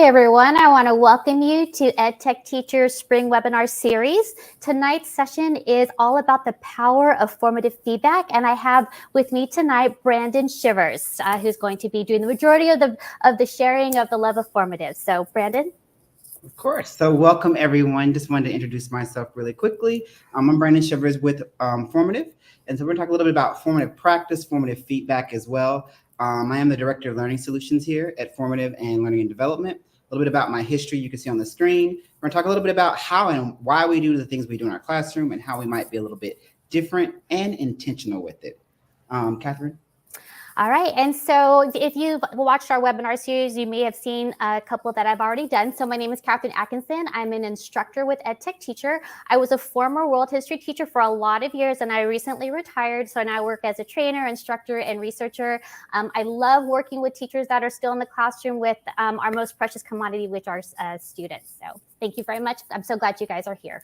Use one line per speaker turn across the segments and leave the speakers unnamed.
everyone. I want to welcome you to EdTech Teachers Spring Webinar Series. Tonight's session is all about the power of formative feedback, and I have with me tonight Brandon Shivers, who's going to be doing the majority of the sharing of the love of formative. So, Brandon.
Of course. So welcome, everyone. Just wanted to introduce myself really quickly. I'm Brandon Shivers with Formative. And so we're going to talk a little bit about formative practice, formative feedback as well. I am the Director of Learning Solutions here at Formative and Learning and Development. A little bit about my history you can see on the screen. We're going to talk a little bit about how and why we do the things we do in our classroom and how we might be a little bit different and intentional with it. Catherine?
All right, and so if you've watched our webinar series, you may have seen a couple that I've already done. So my name is Catherine Atkinson. I'm an instructor with EdTech Teacher. I was a former world history teacher for a lot of years, and I recently retired. So now I work as a trainer, instructor, and researcher. I love working with teachers that are still in the classroom with our most precious commodity, which are students. So thank you very much. I'm so glad you guys are here.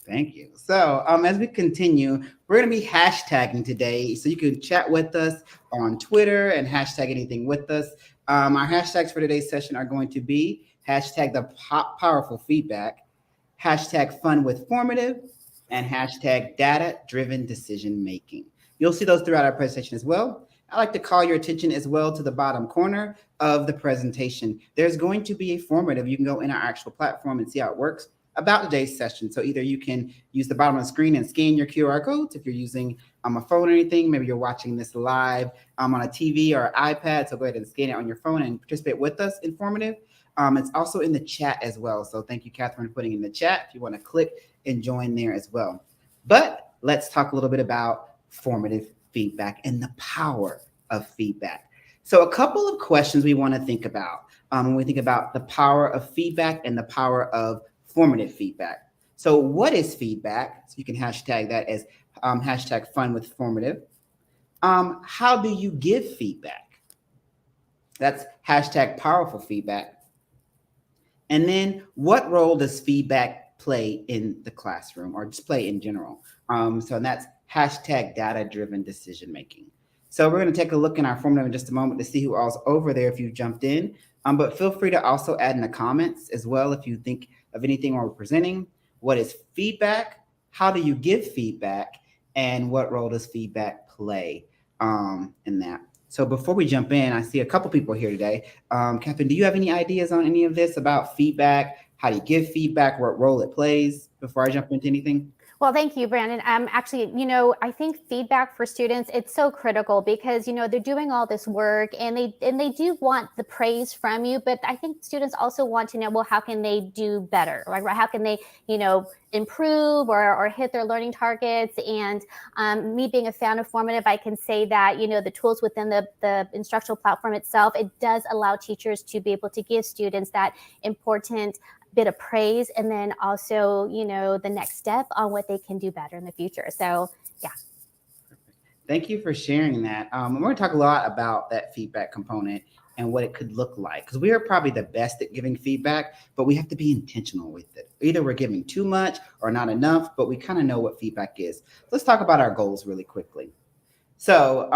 Thank you. So as we continue, we're going to be hashtagging today. So you can chat with us on Twitter and hashtag anything with us. Our hashtags for today's session are going to be hashtag the powerful feedback, hashtag fun with formative, and hashtag data-driven decision making. You'll see those throughout our presentation as well. I'd like to call your attention as well to the bottom corner of the presentation. There's going to be a formative. You can go in our actual platform and see how it works about today's session. So either you can use the bottom of the screen and scan your QR codes if you're using a phone or anything. Maybe you're watching this live on a TV or iPad. So go ahead and scan it on your phone and participate with us in Formative. It's also in the chat as well. So thank you, Catherine, for putting in the chat if you want to click and join there as well. But let's talk a little bit about formative feedback and the power of feedback. So a couple of questions we want to think about when we think about the power of feedback and the power of formative feedback. So what is feedback? So you can hashtag that as hashtag fun with formative. How do you give feedback? That's hashtag powerful feedback. And then what role does feedback play in the classroom or just play in general? So that's hashtag data-driven decision making. So we're going to take a look in our formative in just a moment to see who all's over there if you jumped in. But feel free to also add in the comments as well if you think of anything while we're presenting. What is feedback? How do you give feedback? And what role does feedback play in that? So before we jump in, I see a couple people here today. Catherine, do you have any ideas on any of this about feedback? How do you give feedback? What role it plays before I jump into anything?
Well, thank you, Brandon. Actually, I think feedback for students, it's so critical because, they're doing all this work and they do want the praise from you. But I think students also want to know, well, how can they do better? Right? How can they, improve or hit their learning targets? And me being a fan of Formative, I can say that, the tools within the instructional platform itself, it does allow teachers to be able to give students that important bit of praise and then also, the next step on what they can do better in the future. So, yeah.
Thank you for sharing that. We're going to talk a lot about that feedback component and what it could look like, because we are probably the best at giving feedback, but we have to be intentional with it. Either we're giving too much or not enough, but we kind of know what feedback is. Let's talk about our goals really quickly. So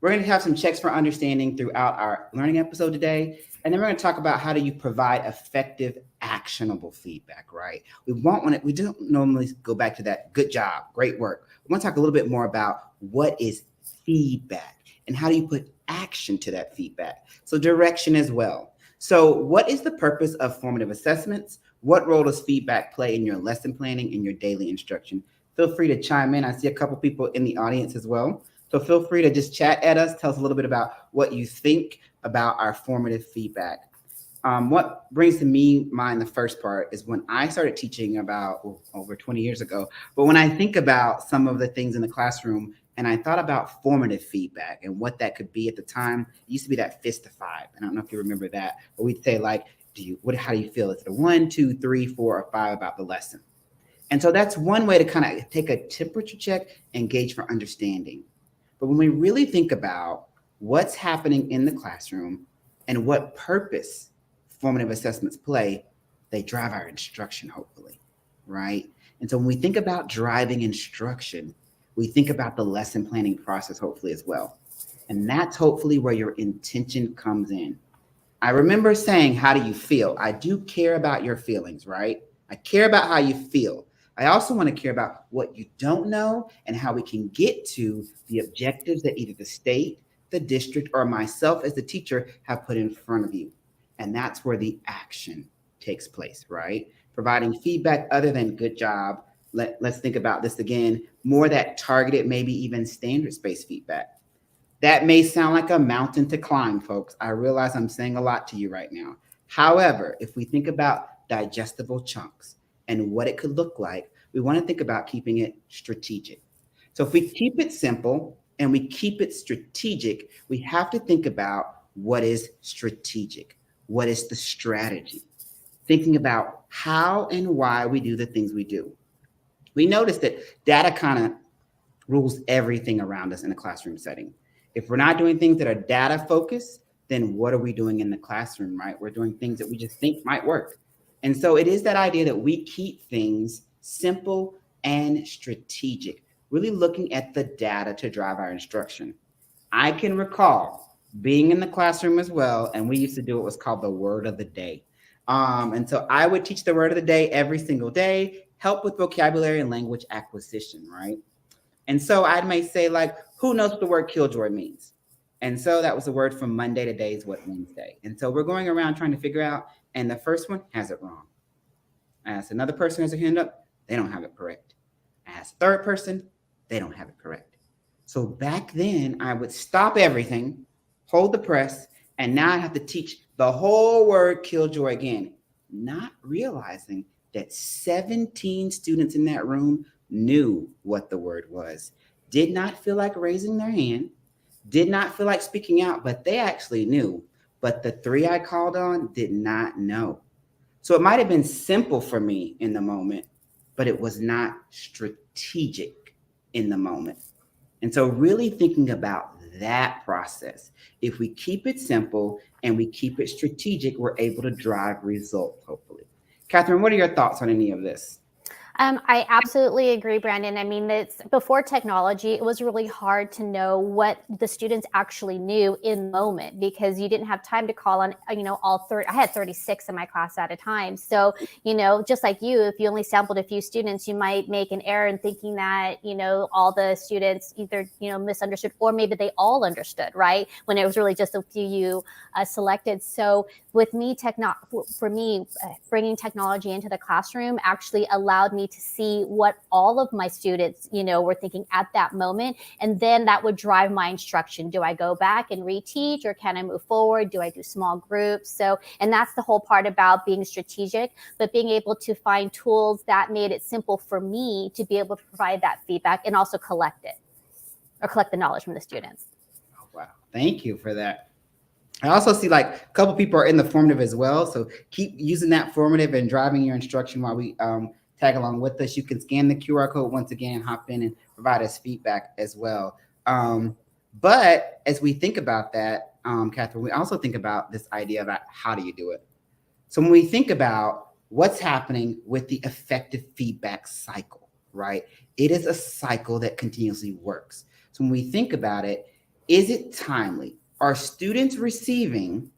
we're going to have some checks for understanding throughout our learning episode today. And then we're going to talk about how do you provide effective, actionable feedback, right? We don't normally go back to that good job, great work. We want to talk a little bit more about what is feedback and how do you put action to that feedback? So direction as well. So what is the purpose of formative assessments? What role does feedback play in your lesson planning and your daily instruction? Feel free to chime in. I see a couple people in the audience as well. So feel free to just chat at us. Tell us a little bit about what you think about our formative feedback. What brings to me mind the first part is when I started teaching about over 20 years ago. But when I think about some of the things in the classroom and I thought about formative feedback and what that could be at the time, it used to be that fist of 5. I don't know if you remember that, but we'd say like, how do you feel? Is it a 1, 2, 3, 4, or 5 about the lesson? And so that's one way to kind of take a temperature check and gauge for understanding. But when we really think about what's happening in the classroom and what purpose formative assessments play, they drive our instruction, hopefully, right? And so when we think about driving instruction, we think about the lesson planning process, hopefully, as well. And that's hopefully where your intention comes in. I remember saying, how do you feel? I do care about your feelings, right? I care about how you feel. I also want to care about what you don't know and how we can get to the objectives that either the state, the district, or myself as the teacher have put in front of you. And that's where the action takes place, right? Providing feedback other than good job. Let's think about this again, more that targeted, maybe even standards based feedback. That may sound like a mountain to climb, folks. I realize I'm saying a lot to you right now. However, if we think about digestible chunks and what it could look like, we want to think about keeping it strategic. So if we keep it simple and we keep it strategic, we have to think about what is strategic, what is the strategy, thinking about how and why we do the things we do. We notice that data kind of rules everything around us in a classroom setting. If we're not doing things that are data focused, then what are we doing in the classroom, right? We're doing things that we just think might work. And so it is that idea that we keep things simple and strategic, really looking at the data to drive our instruction. I can recall being in the classroom as well, and we used to do what was called the word of the day. And so I would teach the word of the day every single day, help with vocabulary and language acquisition, right? And so I may say, like, who knows what the word killjoy means? And so that was the word from Monday. Today is what, Wednesday. And so we're going around trying to figure out, and the first one has it wrong. I ask another person has their hand up, they don't have it correct. I ask a third person, they don't have it correct. So back then, I would stop everything, hold the press, and now I have to teach the whole word killjoy again, not realizing that 17 students in that room knew what the word was, did not feel like raising their hand, did not feel like speaking out, but they actually knew. But the three I called on did not know. So it might have been simple for me in the moment, but it was not strategic in the moment. And so, really thinking about that process, if we keep it simple and we keep it strategic, we're able to drive results, hopefully. Catherine, what are your thoughts on any of this?
I absolutely agree, Brandon. I mean, it's before technology, it was really hard to know what the students actually knew in the moment because you didn't have time to call on, all 30. I had 36 in my class at a time. So, just like you, if you only sampled a few students, you might make an error in thinking that, all the students either, misunderstood or maybe they all understood, right? When it was really just a few you selected. So with me, for me, bringing technology into the classroom actually allowed me to see what all of my students, were thinking at that moment. And then that would drive my instruction. Do I go back and reteach or can I move forward? Do I do small groups? So, and that's the whole part about being strategic, but being able to find tools that made it simple for me to be able to provide that feedback and also collect it or collect the knowledge from the students.
Oh, wow. Thank you for that. I also see like a couple people are in the formative as well. So keep using that formative and driving your instruction while we tag along with us. You can scan the QR code once again, hop in and provide us feedback as well. But as we think about that, Catherine, we also think about this idea about how do you do it? So when we think about what's happening with the effective feedback cycle, right? It is a cycle that continuously works. So when we think about it, is it timely? Are students receiving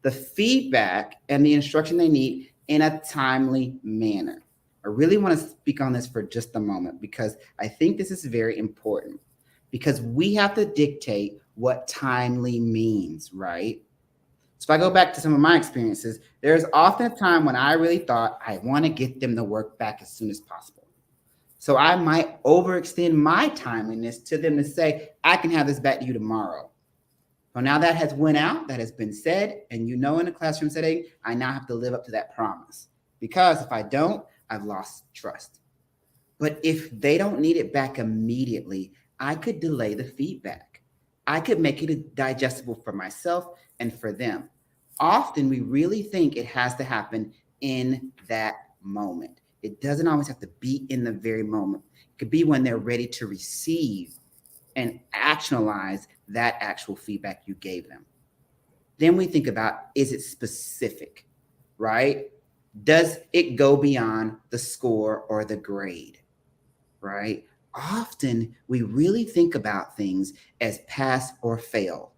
the feedback and the instruction they need in a timely manner? I really want to speak on this for just a moment because I think this is very important because we have to dictate what timely means, right? So if I go back to some of my experiences, there's often a time when I really thought I want to get them the work back as soon as possible. So I might overextend my timeliness to them to say, I can have this back to you tomorrow. So now that has went out, that has been said, and in a classroom setting, I now have to live up to that promise. Because if I don't, I've lost trust. But if they don't need it back immediately, I could delay the feedback. I could make it digestible for myself and for them. Often we really think it has to happen in that moment. It doesn't always have to be in the very moment. It could be when they're ready to receive and actionalize that actual feedback you gave them. Then we think about, is it specific, right? Does it go beyond the score or the grade, right? Often we really think about things as pass or fail,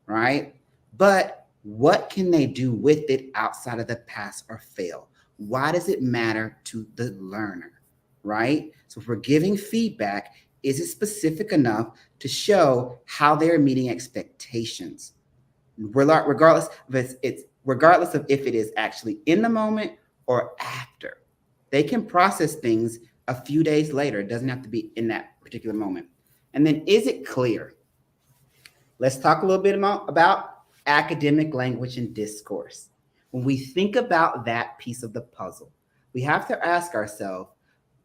right? But What can they do with it outside of the pass or fail? Why does it matter to the learner, right? So if we're giving feedback, is it specific enough to show how they're meeting expectations? Regardless of it's regardless of if it is actually in the moment or after. They can process things a few days later. It doesn't have to be in that particular moment. And then is it clear? Let's talk a little bit about academic language and discourse. When we think about that piece of the puzzle, we have to ask ourselves,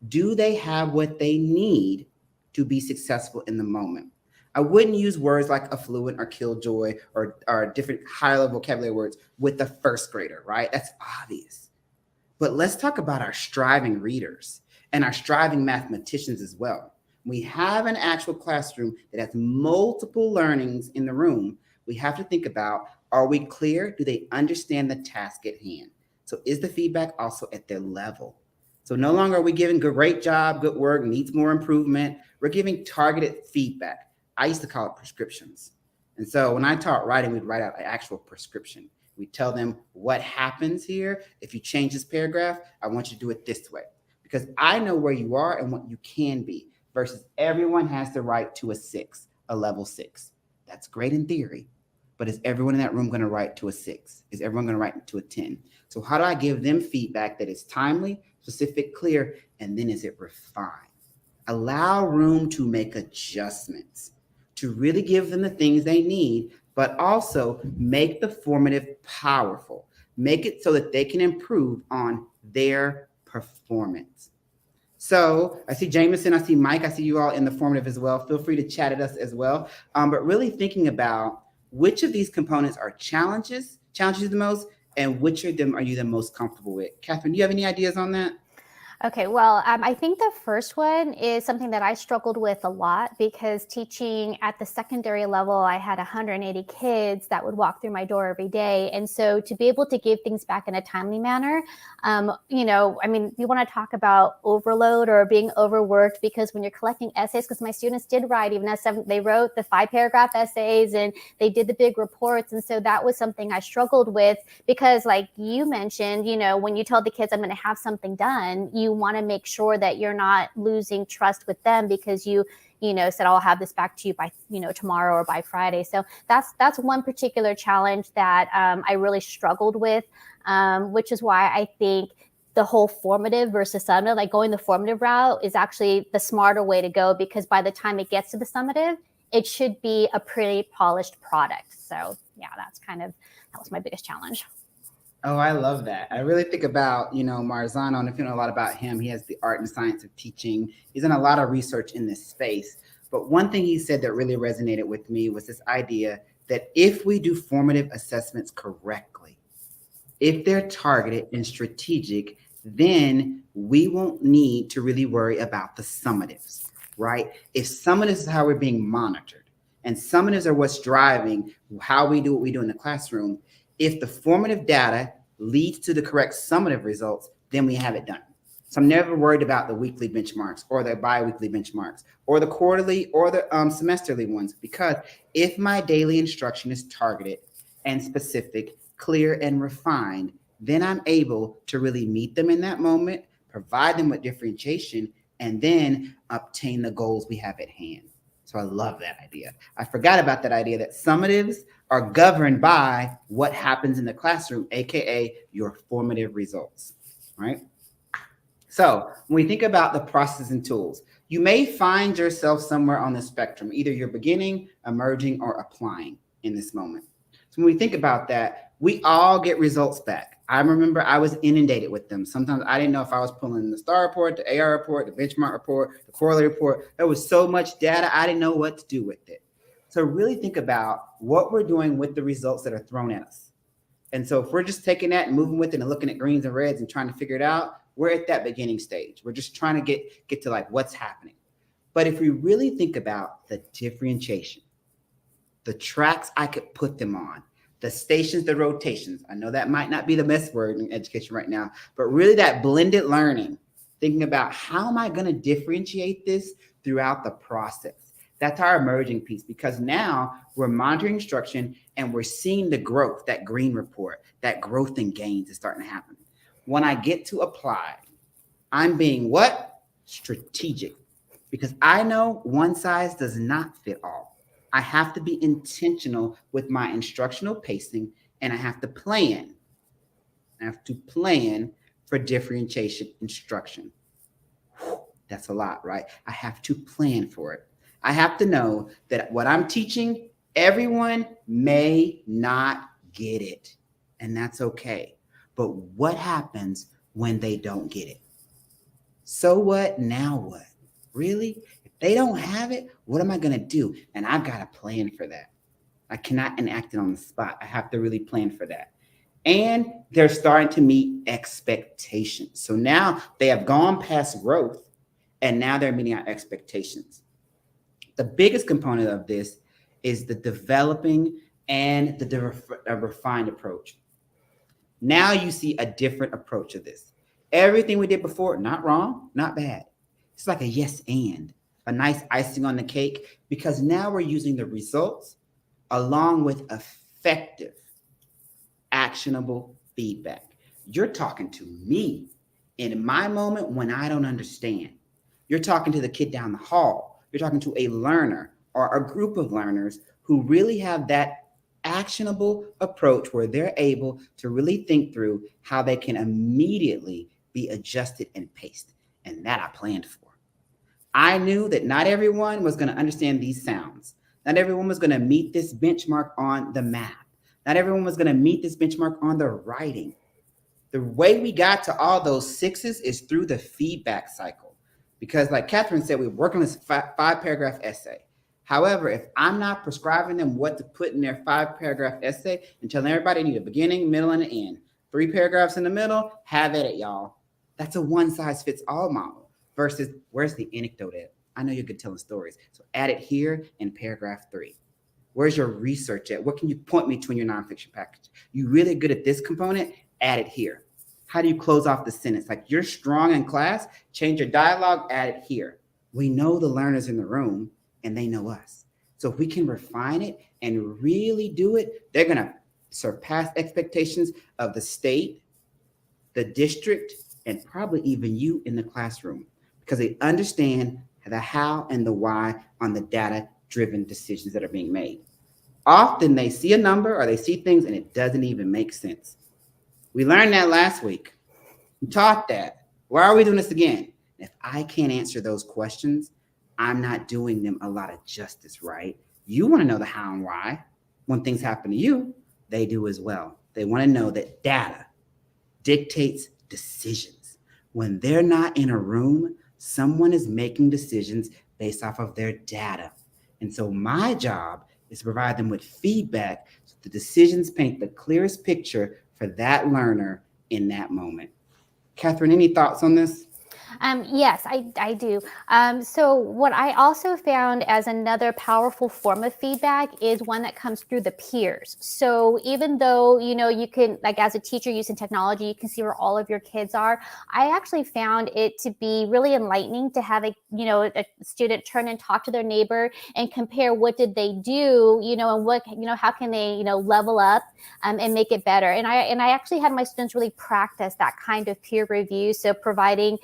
do they have what they need to be successful in the moment? I wouldn't use words like affluent or killjoy or different high level vocabulary words with the first grader, right? That's obvious. But let's talk about our striving readers and our striving mathematicians as well. We have an actual classroom that has multiple learnings in the room. We have to think about, are we clear? Do they understand the task at hand? So is the feedback also at their level? So no longer are we giving great job, good work, needs more improvement. We're giving targeted feedback. I used to call it prescriptions. And so when I taught writing, we'd write out an actual prescription. We tell them what happens here. If you change this paragraph, I want you to do it this way. Because I know where you are and what you can be, versus everyone has the right to a 6, a level 6. That's great in theory, but is everyone in that room going to write to a 6? Is everyone going to write to a 10? So how do I give them feedback that is timely, specific, clear, and then is it refined? Allow room to make adjustments, to really give them the things they need, but also make the formative powerful. Make it so that they can improve on their performance. So I see Jameson, I see Mike, I see you all in the formative as well. Feel free to chat at us as well. But really thinking about which of these components are challenges you the most, and which of them are you the most comfortable with? Catherine, do you have any ideas on that?
Okay, well, I think the first one is something that I struggled with a lot because teaching at the secondary level, I had 180 kids that would walk through my door every day. And so to be able to give things back in a timely manner, you want to talk about overload or being overworked, because when you're collecting essays, because my students did write, even as they wrote the 5-paragraph essays and they did the big reports. And so that was something I struggled with because like you mentioned, when you tell the kids I'm going to have something done, you want to make sure that you're not losing trust with them because you said I'll have this back to you by tomorrow or by Friday. So that's one particular challenge that I really struggled with, which is why I think the whole formative versus summative, like going the formative route is actually the smarter way to go, because by the time it gets to the summative, it should be a pretty polished product. So yeah, that was my biggest challenge.
Oh, I love that. I really think about, Marzano, and if you know a lot about him, he has the art and science of teaching. He's done a lot of research in this space. But one thing he said that really resonated with me was this idea that if we do formative assessments correctly, if they're targeted and strategic, then we won't need to really worry about the summatives, right? If summatives is how we're being monitored, and summatives are what's driving how we do what we do in the classroom, if the formative data leads to the correct summative results, then we have it done. So I'm never worried about the weekly benchmarks or the bi-weekly benchmarks or the quarterly or the semesterly ones, because if my daily instruction is targeted and specific, clear and refined, then I'm able to really meet them in that moment, provide them with differentiation, and then obtain the goals we have at hand. So I love that idea. I forgot about that idea that summatives are governed by what happens in the classroom, aka your formative results, right? So when we think about the processes and tools, you may find yourself somewhere on the spectrum. Either you're beginning, emerging, or applying in this moment. So when we think about that, we all get results back. I remember I was inundated with them. Sometimes I didn't know if I was pulling the STAR report, the AR report, the benchmark report, the correlate report. There was so much data, I didn't know what to do with it. So really think about what we're doing with the results that are thrown at us. And so if we're just taking that and moving with it and looking at greens and reds and trying to figure it out, we're at that beginning stage. We're just trying to get to like what's happening. But if we really think about the differentiation, the tracks I could put them on, the stations, the rotations. I know that might not be the best word in education right now, but really that blended learning, thinking about how am I going to differentiate this throughout the process? That's our emerging piece because now we're monitoring instruction and we're seeing the growth, that green report, that growth and gains is starting to happen. When I get to apply, I'm being what? Strategic. Because I know one size does not fit all. I have to be intentional with my instructional pacing and I have to plan. I have to plan for differentiation instruction. That's a lot, right? I have to plan for it. I have to know that what I'm teaching, everyone may not get it. And that's okay. But what happens when they don't get it? So what? Now what? Really? If they don't have it, what am I going to do? And I've got to plan for that. I cannot enact it on the spot. I have to really plan for that. And they're starting to meet expectations. So now they have gone past growth and now they're meeting our expectations. The biggest component of this is the developing and the refined approach. Now you see a different approach of this. Everything we did before, not wrong, not bad. It's like a yes and, a nice icing on the cake, because now we're using the results along with effective, actionable feedback. You're talking to me in my moment when I don't understand. You're talking to the kid down the hall. You're talking to a learner or a group of learners who really have that actionable approach where they're able to really think through how they can immediately be adjusted and paced. And that I planned for. I knew that not everyone was going to understand these sounds. Not everyone was going to meet this benchmark on the math. Not everyone was going to meet this benchmark on the writing. The way we got to all those sixes is through the feedback cycle. Because like Catherine said, we work on this five paragraph essay. However, if I'm not prescribing them what to put in their 5-paragraph essay and telling everybody you need a beginning, middle, and an end, 3 paragraphs in the middle, have at it, y'all. That's a one-size-fits-all model versus where's the anecdote at? I know you're good telling stories. So add it here in paragraph 3. Where's your research at? What can you point me to in your nonfiction package? You really good at this component? Add it here. How do you close off the sentence? Like you're strong in class, change your dialogue, add it here. We know the learners in the room and they know us. So if we can refine it and really do it, they're going to surpass expectations of the state, the district, and probably even you in the classroom because they understand the how and the why on the data-driven decisions that are being made. Often they see a number or they see things and it doesn't even make sense. We learned that last week. We taught that. Why are we doing this again? If I can't answer those questions, I'm not doing them a lot of justice, right? You want to know the how and why. When things happen to you, they do as well. They want to know that data dictates decisions. When they're not in a room, someone is making decisions based off of their data. And so my job is to provide them with feedback so the decisions paint the clearest picture for that learner in that moment. Catherine, any thoughts on this?
Yes, I do. So what I also found as another powerful form of feedback is one that comes through the peers. So even though, you can, like as a teacher using technology, you can see where all of your kids are. I actually found it to be really enlightening to have a student turn and talk to their neighbor and compare what did they do, and what, how can they, level up and make it better. And I actually had my students really practice that kind of peer review. So providing,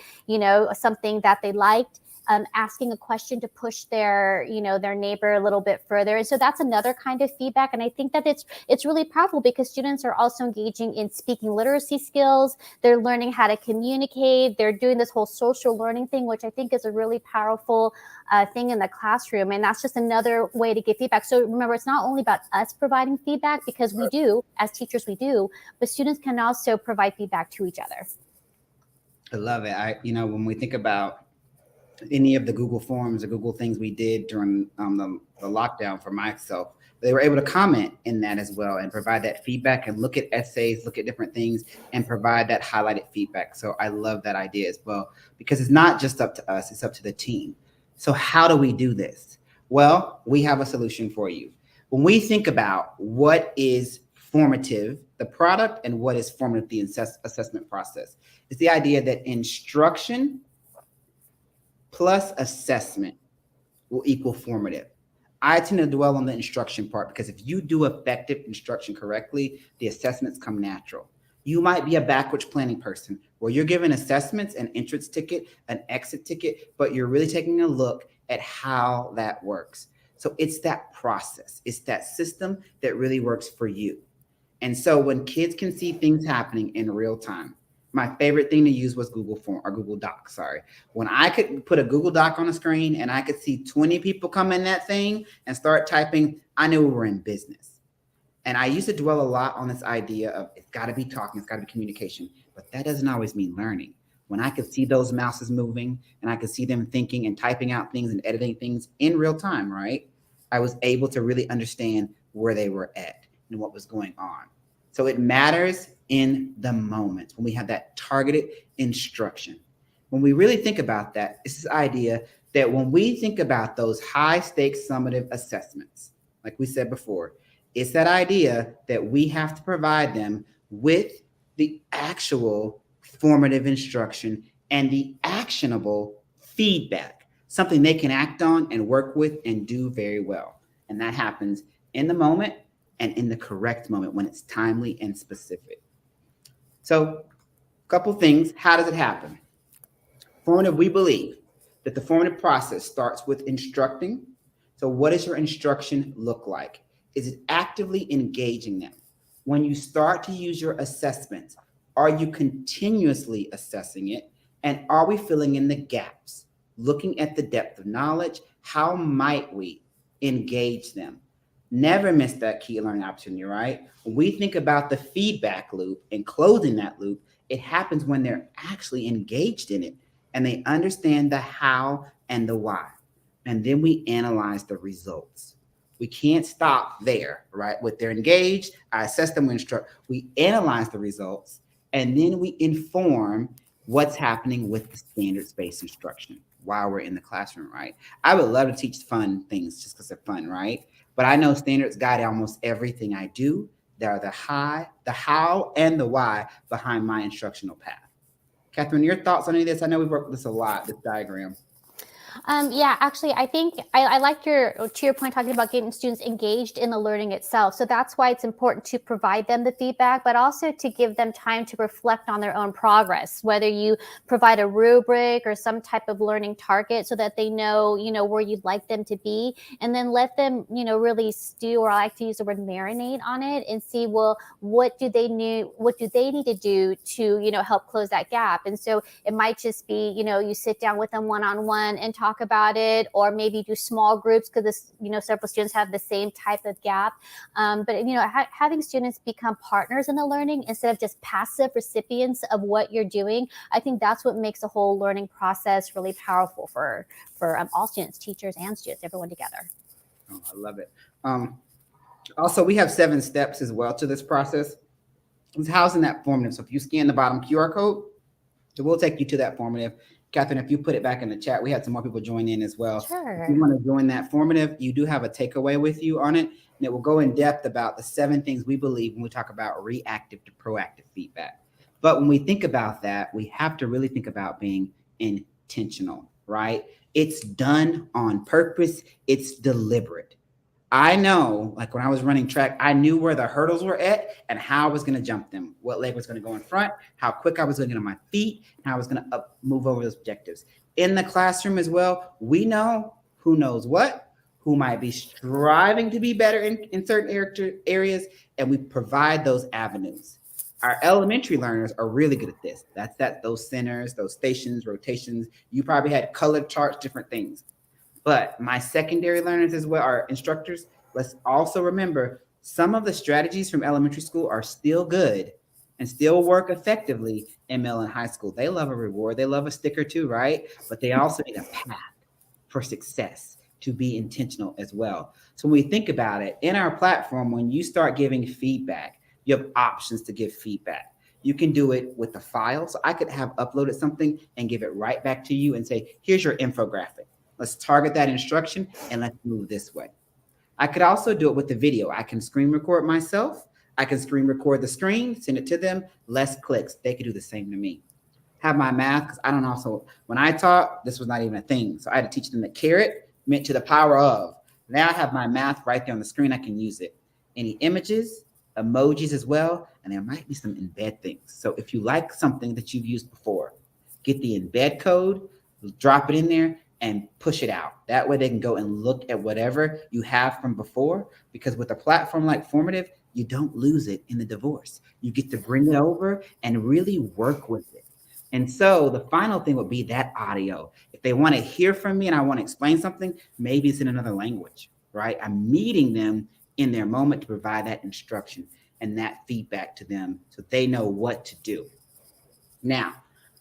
something that they liked, asking a question to push their neighbor a little bit further. And so that's another kind of feedback. And I think that it's really powerful because students are also engaging in speaking literacy skills. They're learning how to communicate. They're doing this whole social learning thing, which I think is a really powerful thing in the classroom. And that's just another way to give feedback. So remember, it's not only about us providing feedback, because we do, as teachers, we do, but students can also provide feedback to each other.
I love it. When we think about any of the Google Forms or Google things we did during the lockdown for myself, they were able to comment in that as well and provide that feedback and look at essays, look at different things and provide that highlighted feedback. So I love that idea as well, because it's not just up to us, it's up to the team. So how do we do this? Well, we have a solution for you. When we think about what is formative, the product, and what is formative, the assessment process, it's the idea that instruction plus assessment will equal formative. I tend to dwell on the instruction part because if you do effective instruction correctly, the assessments come natural. You might be a backwards planning person where you're giving assessments, an entrance ticket, an exit ticket, but you're really taking a look at how that works. So it's that process, it's that system that really works for you. And so when kids can see things happening in real time, my favorite thing to use was Google Form or Google Doc. Sorry. When I could put a Google Doc on the screen and I could see 20 people come in that thing and start typing, I knew we were in business. And I used to dwell a lot on this idea of it's got to be talking, it's got to be communication, but that doesn't always mean learning. When I could see those mouses moving and I could see them thinking and typing out things and editing things in real time, right? I was able to really understand where they were at and what was going on. So it matters in the moment when we have that targeted instruction. When we really think about that, it's this idea that when we think about those high stakes summative assessments, like we said before, it's that idea that we have to provide them with the actual formative instruction and the actionable feedback, something they can act on and work with and do very well. And that happens in the moment and in the correct moment when it's timely and specific. So, a couple things. How does it happen? Formative, we believe that the formative process starts with instructing. So, what does your instruction look like? Is it actively engaging them? When you start to use your assessments, are you continuously assessing it? And are we filling in the gaps? Looking at the depth of knowledge, how might we engage them? Never miss that key learning opportunity, right? When we think about the feedback loop and closing that loop, it happens when they're actually engaged in it and they understand the how and the why. And then we analyze the results. We can't stop there, right? With they're engaged, I assess them, we instruct, we analyze the results, and then we inform what's happening with the standards-based instruction while we're in the classroom, right? I would love to teach fun things just because they're fun, right? But I know standards guide almost everything I do. There are the how, and the why behind my instructional path. Catherine, your thoughts on any of this? I know we've worked with this a lot, this diagram.
Yeah, actually, I think I like to your point talking about getting students engaged in the learning itself. So that's why it's important to provide them the feedback, but also to give them time to reflect on their own progress, whether you provide a rubric or some type of learning target so that they know, where you'd like them to be, and then let them, really stew, or I like to use the word marinate on it and see, well, what do they need to do to, help close that gap? And so it might just be, you sit down with them one-on-one and talk about it, or maybe do small groups because several students have the same type of gap. But having students become partners in the learning instead of just passive recipients of what you're doing, I think that's what makes the whole learning process really powerful for all students, teachers, and students, everyone together.
Oh, I love it. Also, we have 7 steps as well to this process. It's housed in that formative. So if you scan the bottom QR code, it will take you to that formative. Catherine, if you put it back in the chat, we had some more people join in as well.
Sure.
If you want to join that formative, you do have a takeaway with you on it, and it will go in depth about the 7 things we believe when we talk about reactive to proactive feedback. But when we think about that, we have to really think about being intentional, right? It's done on purpose. It's deliberate. I know, like when I was running track, I knew where the hurdles were at and how I was going to jump them, what leg was going to go in front, how quick I was going to get on my feet, and how I was going to move over those objectives. In the classroom as well, we know who knows what, who might be striving to be better in certain areas, and we provide those avenues. Our elementary learners are really good at this. Those centers, those stations, rotations. You probably had colored charts, different things. But my secondary learners as well, our instructors, let's also remember some of the strategies from elementary school are still good and still work effectively in middle and high school. They love a reward. They love a sticker too, right? But they also need a path for success to be intentional as well. So when we think about it, in our platform, when you start giving feedback, you have options to give feedback. You can do it with the file. So I could have uploaded something and give it right back to you and say, here's your infographic. Let's target that instruction and let's move this way. I could also do it with the video. I can screen record myself. I can screen record the screen, send it to them, less clicks. They could do the same to me. Have my math, because I don't also, when I taught, this was not even a thing. So I had to teach them the carrot, meant to the power of. Now I have my math right there on the screen. I can use it. Any images, emojis as well, and there might be some embed things. So if you like something that you've used before, get the embed code, drop it in there, and push it out. That way they can go and look at whatever you have from before. Because with a platform like Formative, you don't lose it in the divorce. You get to bring it over and really work with it. And so the final thing would be that audio. If they want to hear from me and I want to explain something, maybe it's in another language, right? I'm meeting them in their moment to provide that instruction and that feedback to them so they know what to do. Now,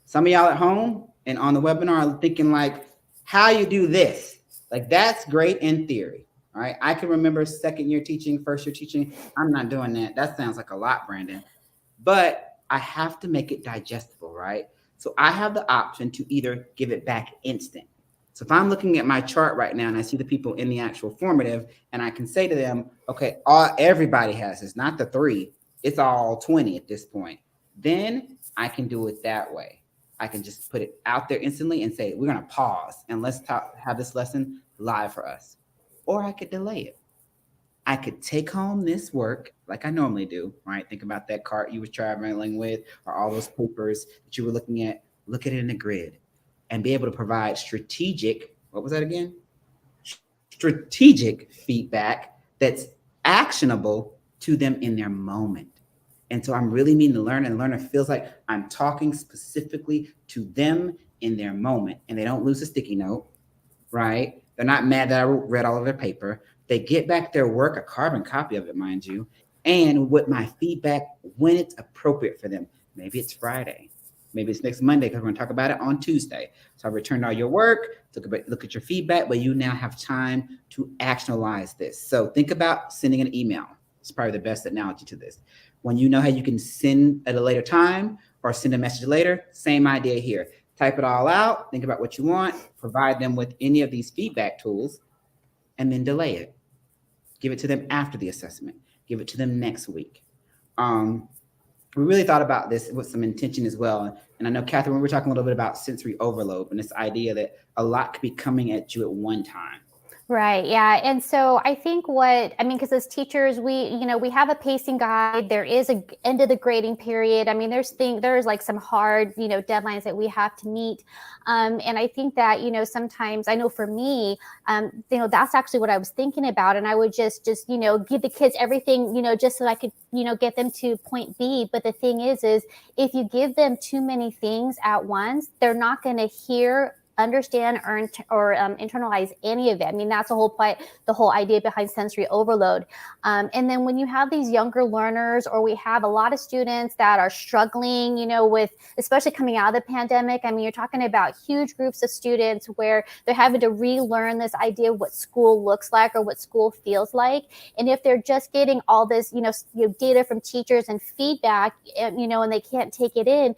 some of y'all at home and on the webinar are thinking like, how you do this? Like, that's great in theory, right? I can remember second year teaching, first year teaching. I'm not doing that. That sounds like a lot, Brandon. But I have to make it digestible, right? So I have the option to either give it back instant. So if I'm looking at my chart right now and I see the people in the actual formative, and I can say to them, okay, everybody has this, not the 3, it's all 20 at this point. Then I can do it that way. I can just put it out there instantly and say, we're going to pause and let's have this lesson live for us. Or I could delay it. I could take home this work like I normally do, right? Think about that cart you were traveling with or all those papers that you were looking at. Look at it in a grid and be able to provide strategic, what was that again? Strategic feedback that's actionable to them in their moment. And so I'm really meeting the learner, and the learner feels like I'm talking specifically to them in their moment, and they don't lose a sticky note, right? They're not mad that I read all of their paper. They get back their work, a carbon copy of it, mind you, and with my feedback when it's appropriate for them. Maybe it's Friday. Maybe it's next Monday because we're going to talk about it on Tuesday. So I returned all your work, look at your feedback, but you now have time to actionalize this. So think about sending an email. It's probably the best analogy to this. When you know how you can send at a later time or send a message later, same idea here. Type it all out, think about what you want, provide them with any of these feedback tools, and then delay it. Give it to them after the assessment. Give it to them next week. We really thought about this with some intention as well. And I know, Catherine, we were talking a little bit about sensory overload and this idea that a lot could be coming at you at one time.
Right. Yeah. And so I think because as teachers, we have a pacing guide. There is a end of the grading period. I mean, there's like some hard, deadlines that we have to meet. And I think that, sometimes I know for me, that's actually what I was thinking about. And I would just give the kids everything, just so I could, get them to point B. But the thing is if you give them too many things at once, they're not going to hear, understand, or internalize any of it. I mean, that's the whole idea behind sensory overload. And then when you have these younger learners, or we have a lot of students that are struggling, with, especially coming out of the pandemic. I mean, you're talking about huge groups of students where they're having to relearn this idea of what school looks like or what school feels like. And if they're just getting all this, data from teachers and feedback, and they can't take it in,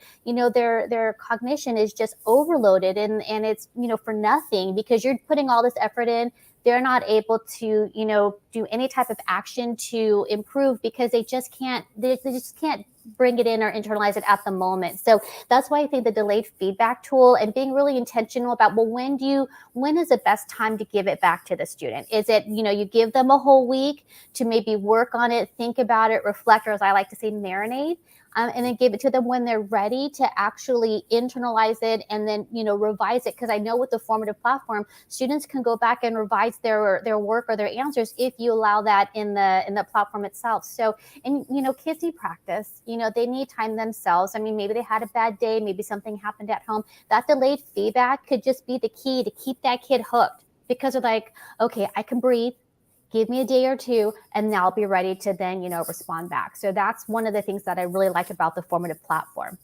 their cognition is just overloaded, and it's, for nothing, because you're putting all this effort in. They're not able to, do any type of action to improve because they just can't bring it in or internalize it at the moment. So that's why I think the delayed feedback tool and being really intentional about, well, when is the best time to give it back to the student? Is it, you give them a whole week to maybe work on it, think about it, reflect, or as I like to say, marinate. And then give it to them when they're ready to actually internalize it and then, revise it. Because I know with the formative platform, students can go back and revise their work or their answers if you allow that in the platform itself. So, and, kids need practice. They need time themselves. I mean, maybe they had a bad day. Maybe something happened at home. That delayed feedback could just be the key to keep that kid hooked, because they're like, okay, I can breathe. Give me a day or two, and I'll be ready to then, respond back. So that's one of the things that I really like about the formative platform.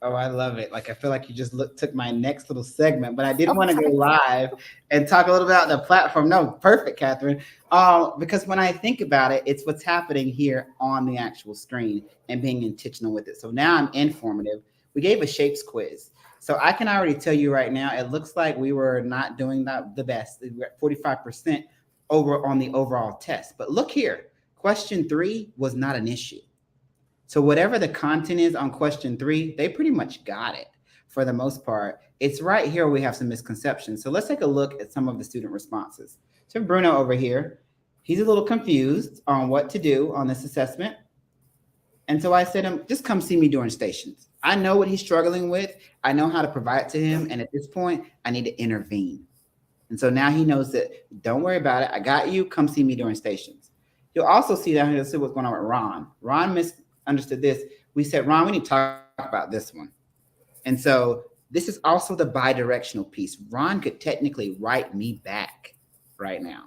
Oh, I love it. Like, I feel like you just took my next little segment, but I did want to go live and talk a little about the platform. No, perfect, Catherine. Because when I think about it, it's what's happening here on the actual screen and being intentional with it. So now I'm informative. We gave a shapes quiz. So I can already tell you right now, it looks like we were not doing the best. We're at 45% over on the overall test. But look here, question 3 was not an issue. So whatever the content is on question 3, they pretty much got it. for the most part. It's right here we have some misconceptions. So let's take a look at some of the student responses. So Bruno over here, he's a little confused on what to do on this assessment. And so I said, just come see me during stations. I know what he's struggling with. I know how to provide it to him. And at this point, I need to intervene. And so now he knows that don't worry about it. I got you. Come see me during stations. You'll also see down here, see what's going on with Ron. Ron misunderstood this. We said, Ron, we need to talk about this one. And so this is also the bi-directional piece. Ron could technically write me back right now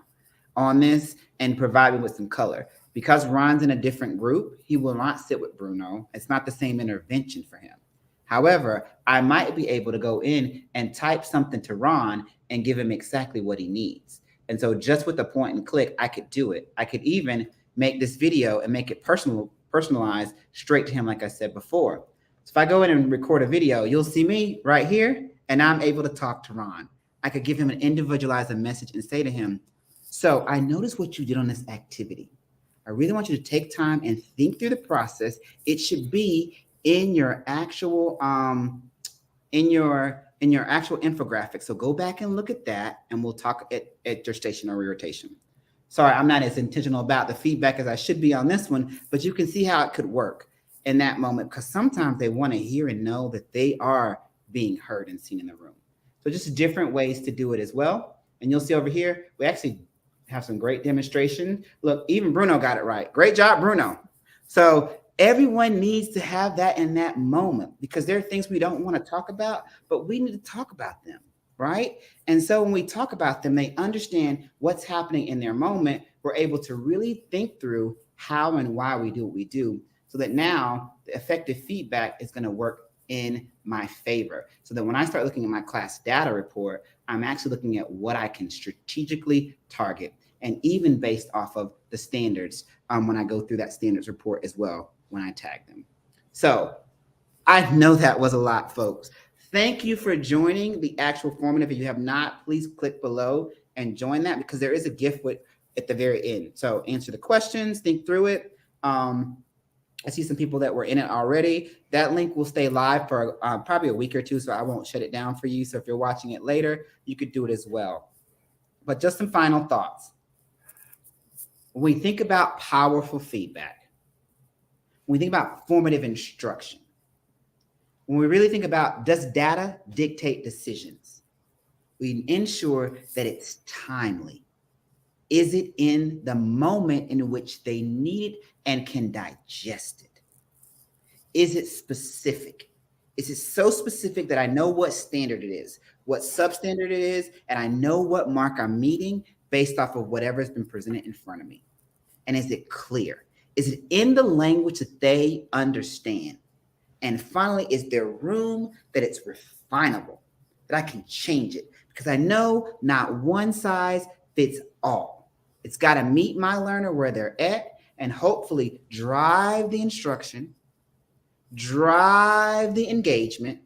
on this and provide me with some color. Because Ron's in a different group, he will not sit with Bruno. It's not the same intervention for him. However, I might be able to go in and type something to Ron and give him exactly what he needs. And so just with the point and click, I could do it. I could even make this video and make it personalized straight to him, like I said before. So if I go in and record a video, you'll see me right here, and I'm able to talk to Ron. I could give him an individualized message and say to him, so I noticed what you did on this activity. I really want you to take time and think through the process. It should be in your actual actual infographic. So go back and look at that, and we'll talk at your station or rotation. Sorry, I'm not as intentional about the feedback as I should be on this one, but you can see how it could work in that moment, because sometimes they want to hear and know that they are being heard and seen in the room. So just different ways to do it as well. And you'll see over here, we actually have some great demonstration. Look, even Bruno got it right. Great job, Bruno. So everyone needs to have that in that moment, because there are things we don't want to talk about, but we need to talk about them, right? And so when we talk about them, they understand what's happening in their moment. We're able to really think through how and why we do what we do, so that now the effective feedback is going to work in my favor. So that when I start looking at my class data report, I'm actually looking at what I can strategically target, and even based off of the standards when I go through that standards report as well when I tag them. So I know that was a lot, folks. Thank you for joining the actual formative. If you have not, please click below and join that, because there is a gift at the very end. So answer the questions, think through it. I see some people that were in it already. That link will stay live for probably a week or two, so I won't shut it down for you. So if you're watching it later, you could do it as well. But just some final thoughts. When we think about powerful feedback, when we think about formative instruction, when we really think about, does data dictate decisions? We ensure that it's timely. Is it in the moment in which they need it and can digest it? Is it specific? Is it so specific that I know what standard it is, what substandard it is, and I know what mark I'm meeting based off of whatever's been presented in front of me? And is it clear? Is it in the language that they understand? And finally, is there room that it's refinable, that I can change it? Because I know not one size fits all. It's got to meet my learner where they're at, and hopefully drive the instruction, drive the engagement,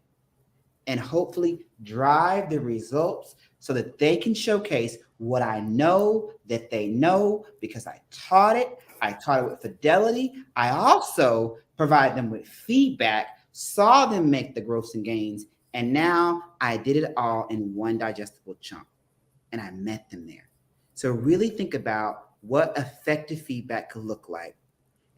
and hopefully drive the results, so that they can showcase what I know that they know, because I taught it with fidelity. I also provide them with feedback, saw them make the growths and gains, and now I did it all in one digestible chunk, and I met them there. So really think about what effective feedback could look like.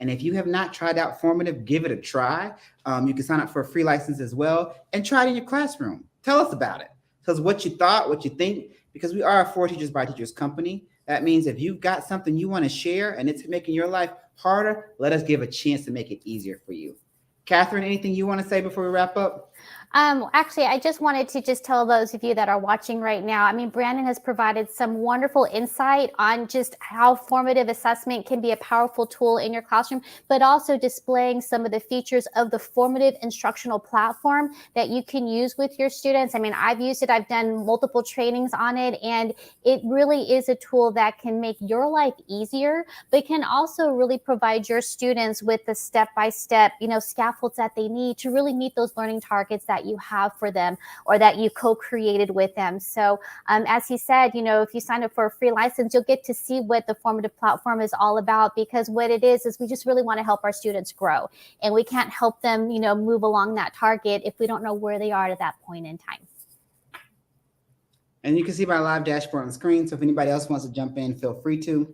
And if you have not tried out Formative, give it a try. You can sign up for a free license as well and try it in your classroom. Tell us about it. Tell us what you thought, what you think, because we are a For Teachers by Teachers company. That means if you've got something you want to share and it's making your life harder, let us give a chance to make it easier for you. Catherine, anything you want to say before we wrap up?
Actually, I just wanted to just tell those of you that are watching right now, I mean, Brandon has provided some wonderful insight on just how formative assessment can be a powerful tool in your classroom, but also displaying some of the features of the formative instructional platform that you can use with your students. I mean, I've used it, I've done multiple trainings on it, and it really is a tool that can make your life easier, but can also really provide your students with the step-by-step, scaffolds that they need to really meet those learning targets that that you have for them or that you co-created with them. So as he said, if you sign up for a free license, you'll get to see what the formative platform is all about, because what it is we just really want to help our students grow, and we can't help them, move along that target if we don't know where they are at that point in time.
And you can see my live dashboard on the screen. So if anybody else wants to jump in, feel free to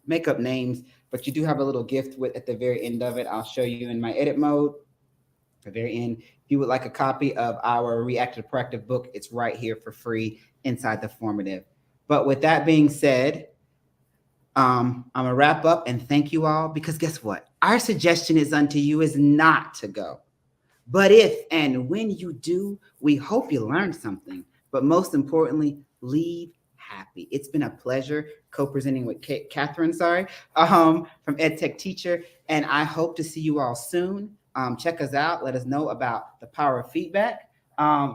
make up names, but you do have a little gift at the very end of it. I'll show you in my edit mode at the very end. If you would like a copy of our Reactive to Proactive book, it's right here for free inside the Formative. But with that being said, I'm gonna wrap up and thank you all, because guess what? Our suggestion is unto you is not to go. But if and when you do, we hope you learned something. But most importantly, leave happy. It's been a pleasure co-presenting with Catherine, from EdTech Teacher, and I hope to see you all soon. Check us out. Let us know about the power of feedback.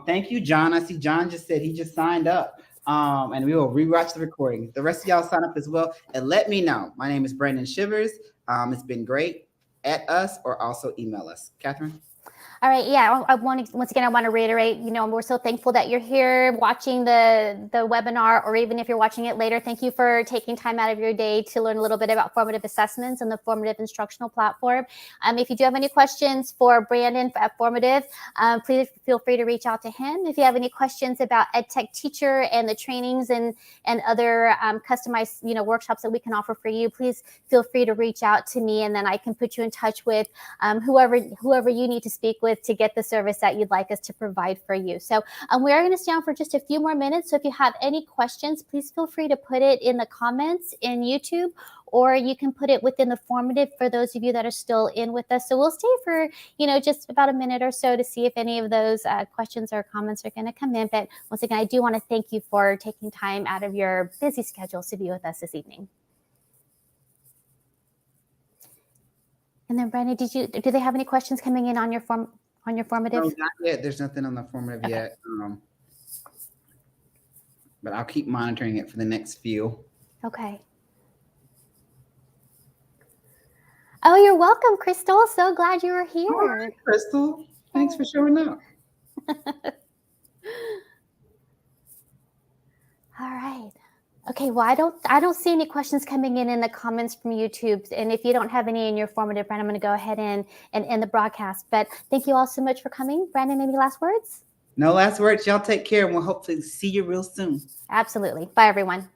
Thank you, John. I see John just said he just signed up, and we will rewatch the recording. The rest of y'all sign up as well, and let me know. My name is Brandon Shivers. It's been great. At us or also email us. Catherine?
All right. Yeah. Once again, I want to reiterate, we're so thankful that you're here watching the webinar, or even if you're watching it later, thank you for taking time out of your day to learn a little bit about formative assessments and the formative instructional platform. If you do have any questions for Brandon at Formative, please feel free to reach out to him. If you have any questions about EdTech Teacher and the trainings and other customized, workshops that we can offer for you, please feel free to reach out to me, and then I can put you in touch with whoever you need to speak with to get the service that you'd like us to provide for you. So we are going to stay on for just a few more minutes. So if you have any questions, please feel free to put it in the comments in YouTube, or you can put it within the Formative for those of you that are still in with us. So we'll stay for, just about a minute or so to see if any of those questions or comments are going to come in. But once again, I do want to thank you for taking time out of your busy schedules to be with us this evening. And then, Brandon, do they have any questions coming in on your Formative?
No, not yet. There's nothing on the Formative yet. But I'll keep monitoring it for the next few.
Okay. Oh, you're welcome, Crystal. So glad you were here.
All right, Crystal. Thanks for showing up.
All right. Okay, well, I don't see any questions coming in the comments from YouTube. And if you don't have any in your Formative, Brandon, I'm going to go ahead and end the broadcast. But thank you all so much for coming. Brandon, any last words?
No last words. Y'all take care, and we'll hopefully see you real soon.
Absolutely. Bye, everyone.